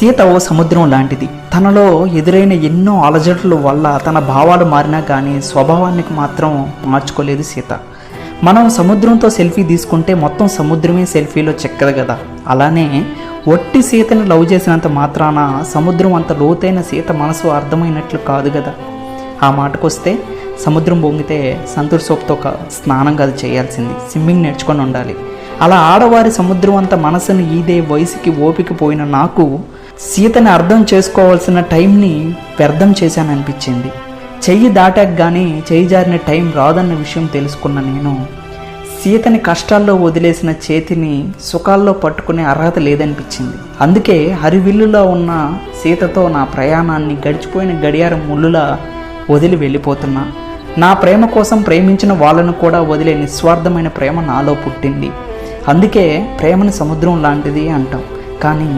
సీత ఓ సముద్రం లాంటిది. తనలో ఎదురైన ఎన్నో అలజడుల వల్ల తన భావాలు మారినా కానీ స్వభావానికి మాత్రం మార్చుకోలేదు సీత. మనం సముద్రంతో సెల్ఫీ తీసుకుంటే మొత్తం సముద్రమే సెల్ఫీలో చెక్కదు కదా. అలానే ఒట్టి సీతని లవ్ చేసినంత మాత్రాన సముద్రం అంత లోతైన సీత మనసు అర్థమైనట్లు కాదు కదా. ఆ మాటకొస్తే సముద్రం పొంగితే సంతూర్ సోప్తో స్నానం కాదు చేయాల్సింది, స్విమ్మింగ్ నేర్చుకొని ఉండాలి. అలా ఆడవారి సముద్రం అంత మనసును ఈదే వయసుకి ఓపిక పోయిన నాకు సీతని అర్థం చేసుకోవాల్సిన టైంని వ్యర్థం చేశాననిపించింది. చెయ్యి దాటాక కానీ చెయ్యి జారిన టైం రాదన్న విషయం తెలుసుకున్న నేను సీతని కష్టాల్లో వదిలేసిన చేతిని సుఖాల్లో పట్టుకునే అర్హత లేదనిపించింది. అందుకే హరివిల్లులో ఉన్న సీతతో నా ప్రయాణాన్ని గడిచిపోయిన గడియారం ముళ్ళులా వదిలి వెళ్ళిపోతున్నా. నా ప్రేమ కోసం ప్రేమించిన వాళ్ళను కూడా వదిలే నిస్వార్థమైన ప్రేమ నాలో పుట్టింది. అందుకే ప్రేమని సముద్రం లాంటిది అంటాం. కానీ